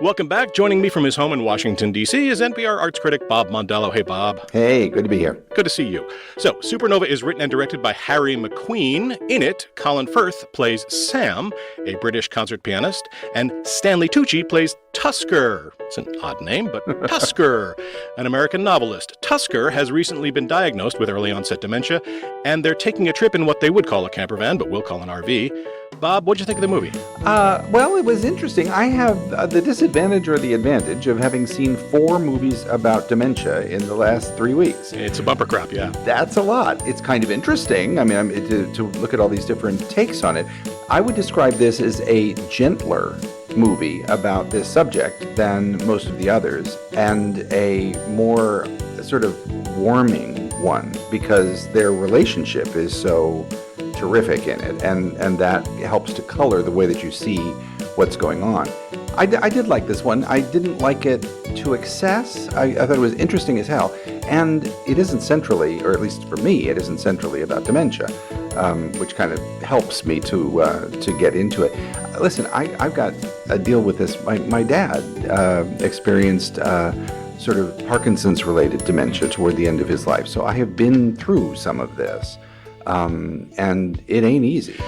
Welcome back. Joining me from his home in Washington, D.C. is NPR arts critic Bob Mondello. Hey, Bob. Hey, good to be here. Good to see you. So, Supernova is written and directed by Harry McQueen. In it, Colin Firth plays Sam, a British concert pianist, and Stanley Tucci plays Tusker. It's an odd name, but Tusker, an American novelist. Tusker has recently been diagnosed with early onset dementia, and they're taking a trip in what they would call a campervan, but we'll call an RV. Bob, what'd you think of the movie? Well, it was interesting. I have the disadvantage or the advantage of having seen 4 movies about dementia in the last 3 weeks. It's a bumper crop, yeah. That's a lot. It's kind of interesting. I mean, to look at all these different takes on it. I would describe this as a gentler movie about this subject than most of the others, and a more sort of warming one because their relationship is so terrific in it, and that helps to color the way that you see what's going on. I did like this one. I didn't like it to excess. I thought it was interesting as hell, and it isn't centrally, or at least for me, it isn't centrally about dementia, which kind of helps me to get into it. Listen, I've got a deal with this. My dad experienced sort of Parkinson's-related dementia toward the end of his life, so I have been through some of this. And it ain't easy.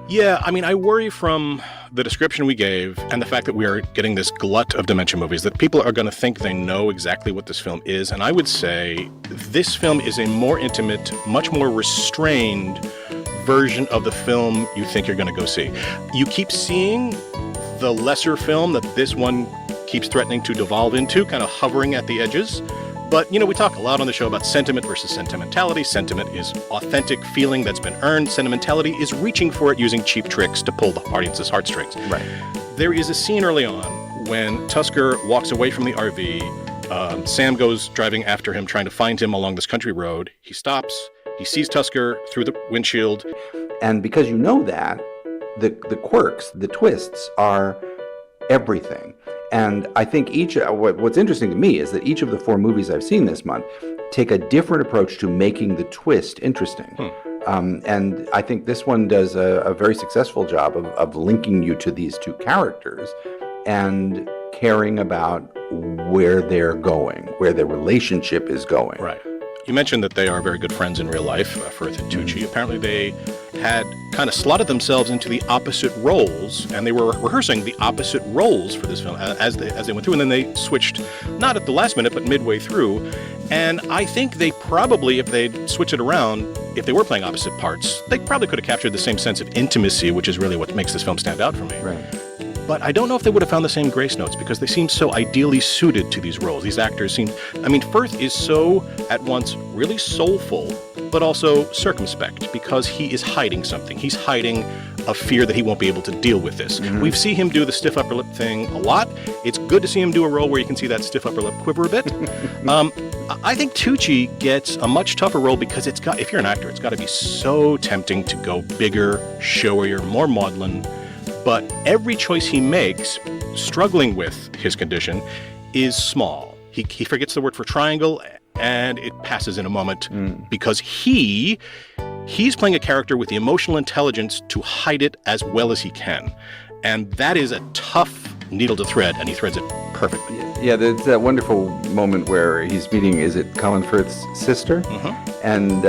Yeah, I mean, I worry from the description we gave and the fact that we are getting this glut of dementia movies that people are going to think they know exactly what this film is. And I would say this film is a more intimate, much more restrained version of the film you think you're going to go see. You keep seeing the lesser film that this one keeps threatening to devolve into, kind of hovering at the edges. But, you know, we talk a lot on the show about sentiment versus sentimentality. Sentiment is authentic feeling that's been earned. Sentimentality is reaching for it using cheap tricks to pull the audience's heartstrings. Right. There is a scene early on when Tusker walks away from the RV. Sam goes driving after him, trying to find him along this country road. He stops. He sees Tusker through the windshield. And because you know that, the quirks, the twists are everything. And I think what's interesting to me is that each of the 4 movies I've seen this month take a different approach to making the twist interesting. And I think this one does a very successful job of linking you to these 2 characters and caring about where they're going, where their relationship is going. Right. You mentioned that they are very good friends in real life, Firth and Tucci. Apparently they had kind of slotted themselves into the opposite roles, and they were rehearsing the opposite roles for this film as they went through, and then they switched, not at the last minute, but midway through. And I think they probably, if they'd switched it around, if they were playing opposite parts, they probably could have captured the same sense of intimacy, which is really what makes this film stand out for me. Right. But I don't know if they would have found the same grace notes because they seem so ideally suited to these roles. These actors seem, I mean, Firth is so at once really soulful, but also circumspect because he is hiding something. He's hiding a fear that he won't be able to deal with this. Mm-hmm. We've seen him do the stiff upper lip thing a lot. It's good to see him do a role where you can see that stiff upper lip quiver a bit. I think Tucci gets a much tougher role because if you're an actor, it's got to be so tempting to go bigger, showier, more maudlin. But every choice he makes, struggling with his condition, is small. He forgets the word for triangle, and it passes in a moment because he's playing a character with the emotional intelligence to hide it as well as he can. And that is a tough needle to thread, and he threads it perfectly. Yeah, there's that wonderful moment where he's meeting, is it Colin Firth's sister? Mm-hmm. And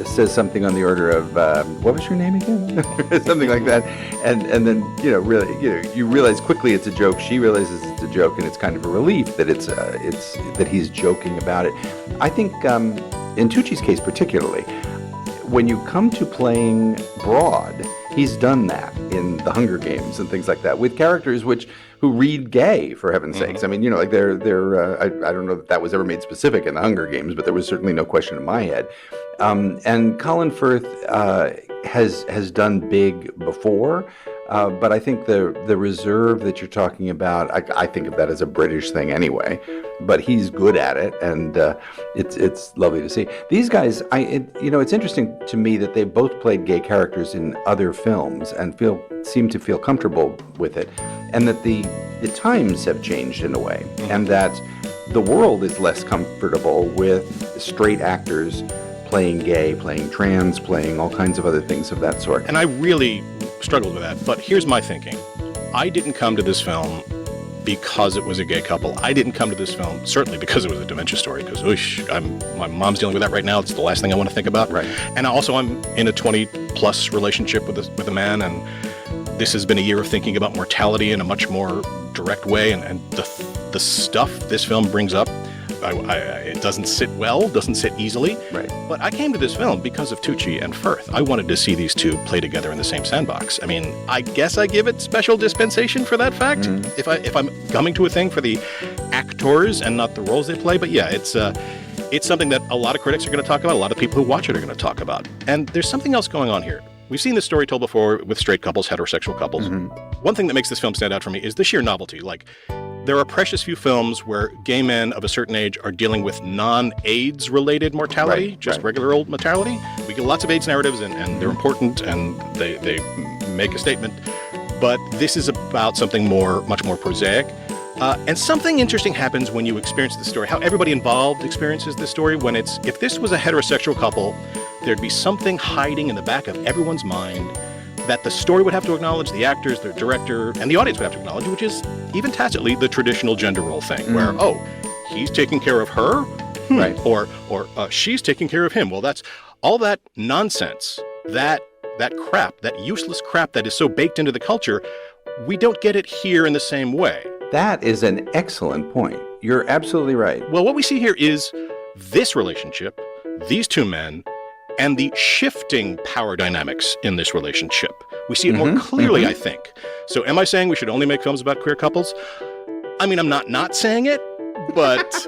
says something on the order of, what was your name again? Something like that. And then, really, you realize quickly it's a joke. She realizes it's a joke, and it's kind of a relief that it's that he's joking about it. I think in Tucci's case particularly, when you come to playing broad, he's done that in The Hunger Games and things like that with characters who read gay, for heaven's sakes. I mean, like they're I don't know that was ever made specific in The Hunger Games, but there was certainly no question in my head. And Colin Firth has done big before, but I think the reserve that you're talking about, I think of that as a British thing anyway. But he's good at it, and it's lovely to see. These guys, it's interesting to me that they both played gay characters in other films and seem to feel comfortable with it, and that the times have changed in a way, and that the world is less comfortable with straight actors playing gay, playing trans, playing all kinds of other things of that sort. And I really struggled with that, but here's my thinking. I didn't come to this film because it was a gay couple. I didn't come to this film, certainly because it was a dementia story, because my mom's dealing with that right now. It's the last thing I want to think about. Right. And also I'm in a 20-plus relationship with a man, and this has been a year of thinking about mortality in a much more direct way, and the stuff this film brings up, it doesn't sit well, doesn't sit easily. Right. But I came to this film because of Tucci and Firth. I wanted to see these two play together in the same sandbox. I mean, I guess I give it special dispensation for that fact, if I'm coming to a thing for the actors and not the roles they play. But yeah, it's something that a lot of critics are going to talk about, a lot of people who watch it are going to talk about. And there's something else going on here. We've seen this story told before with straight couples, heterosexual couples. One thing that makes this film stand out for me is the sheer novelty. Like, there are precious few films where gay men of a certain age are dealing with non-AIDS related mortality, regular old mortality. We get lots of AIDS narratives, and they're important, and they make a statement. But this is about something much more prosaic. And something interesting happens when you experience the story, how everybody involved experiences this story. If this was a heterosexual couple, there'd be something hiding in the back of everyone's mind that the story would have to acknowledge, the actors, the director, and the audience would have to acknowledge, which is even tacitly the traditional gender role thing, where, he's taking care of her, right, or she's taking care of him. Well, that's all that nonsense, that crap, that useless crap that is so baked into the culture. We don't get it here in the same way. That is an excellent point. You're absolutely right. Well, what we see here is this relationship, these two men, and the shifting power dynamics in this relationship. We see it more clearly, I think. So am I saying we should only make films about queer couples? I mean, I'm not saying it, but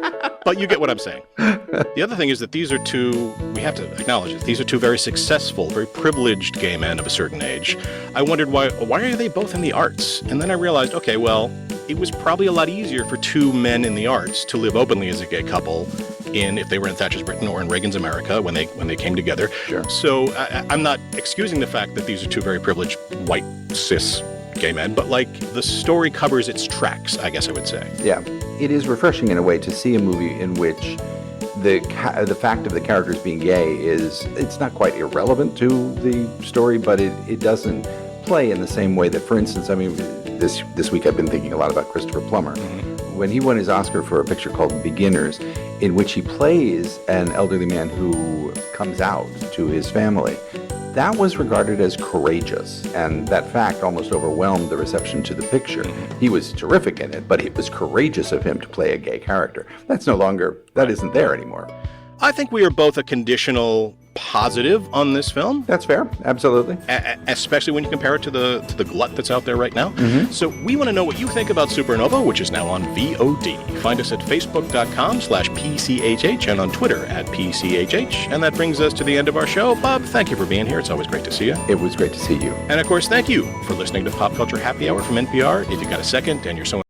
you get what I'm saying. The other thing is that these are two, we have to acknowledge it, these are two very successful, very privileged gay men of a certain age. I wondered why are they both in the arts? And then I realized, okay, well, it was probably a lot easier for two men in the arts to live openly as a gay couple if they were in Thatcher's Britain or in Reagan's America when they came together. Sure. So I'm not excusing the fact that these are two very privileged white cis gay men, but like the story covers its tracks, I guess I would say. Yeah, it is refreshing in a way to see a movie in which the fact of the characters being gay it's not quite irrelevant to the story, but it doesn't play in the same way that, for instance, I mean, this week I've been thinking a lot about Christopher Plummer. When he won his Oscar for a picture called Beginners, in which he plays an elderly man who comes out to his family, that was regarded as courageous, and that fact almost overwhelmed the reception to the picture. He was terrific in it, but it was courageous of him to play a gay character. That isn't there anymore. I think we are both a conditional positive on this film. That's fair, absolutely. Especially when you compare it to the glut that's out there right now. So we want to know what you think about Supernova, which is now on VOD. Find us at facebook.com/PCHH and on Twitter @PCHH. And that brings us to the end of our show. Bob, thank you for being here. It's always great to see you. It was great to see you. And of course, thank you for listening to Pop Culture Happy Hour from NPR. If you got a second and you're so